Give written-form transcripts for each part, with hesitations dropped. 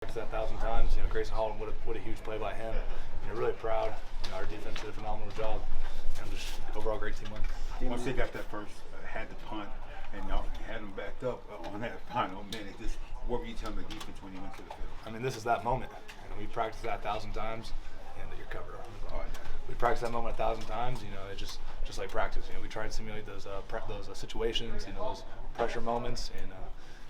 That 1,000 times. Grayson Holland, what a huge play by him. Really proud. Our defense did a phenomenal job, and just overall great team win. Once they got that first, had the punt, and y'all had them backed up on that final minute, what were you telling the defense when you went to the field? This is that moment. We practiced that 1,000 times, and you're covered. We practiced that moment 1,000 times. It's just like practice. We try to simulate those situations, those pressure moments, and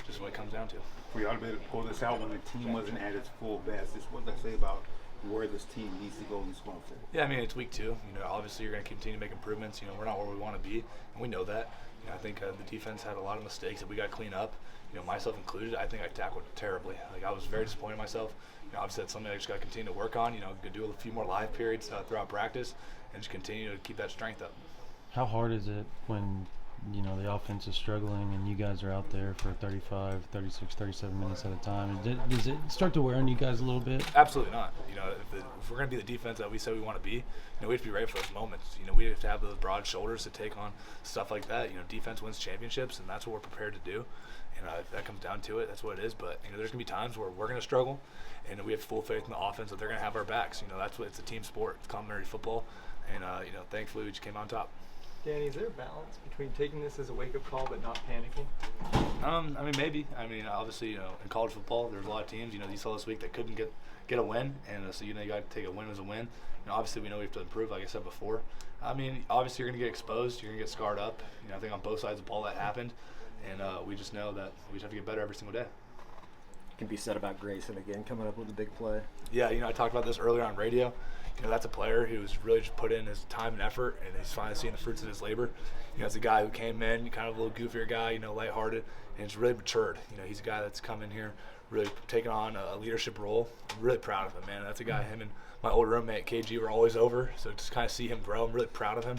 just what it comes down to. For y'all to be able to pull this out when the team wasn't at its full best, what does that say about where this team needs to go in this going forward? Yeah, it's week 2. Obviously you're going to continue to make improvements. We're not where we want to be, and we know that. I think the defense had a lot of mistakes that we got to clean up. Myself included. I think I tackled terribly. I was very disappointed in myself. Obviously that's something I just got to continue to work on. Do a few more live periods throughout practice, and just continue to keep that strength up. How hard is it when the offense is struggling and you guys are out there for 35, 36, 37 minutes at a time? Does it start to wear on you guys a little bit? Absolutely not. If we're going to be the defense that we said we want to be, we have to be ready for those moments. We have to have those broad shoulders to take on stuff like that. Defense wins championships, and that's what we're prepared to do. If that comes down to it, that's what it is. But there's going to be times where we're going to struggle, and we have full faith in the offense that they're going to have our backs. That's what it's a team sport. It's complementary football, and thankfully we just came on top. Danny, is there a balance between taking this as a wake-up call but not panicking? Maybe. Obviously, in college football, there's a lot of teams, you saw this week that couldn't get a win, and so you got to take a win as a win. Obviously, we know we have to improve, like I said before. Obviously, you're going to get exposed, you're going to get scarred up. I think on both sides of the ball that happened, and we just know that we just have to get better every single day. Can be said about Grayson again, coming up with a big play. Yeah, I talked about this earlier on radio. That's a player who's really just put in his time and effort, and he's finally seeing the fruits of his labor. It's a guy who came in, kind of a little goofier guy, lighthearted, and he's really matured. He's a guy that's come in here, really taking on a leadership role. I'm really proud of him, man. That's a guy, him and my old roommate, KG, were always over, so just kind of see him grow, I'm really proud of him.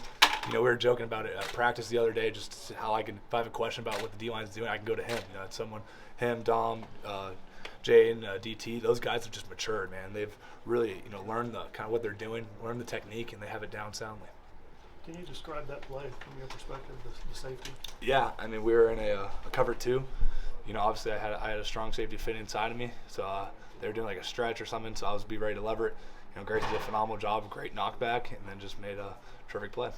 We were joking about it at practice the other day, just how if I have a question about what the D-line's doing, I can go to him. It's someone, him, Dom, Jay, and DT, those guys have just matured, man. They've really, learned the kind of what they're doing, learned the technique, and they have it down soundly. Can you describe that play from your perspective, the safety? Yeah, we were in a cover 2. Obviously I had a strong safety fit inside of me, so they were doing like a stretch or something, so I was be ready to lever it. Grace did a phenomenal job, great knockback, and then just made a terrific play.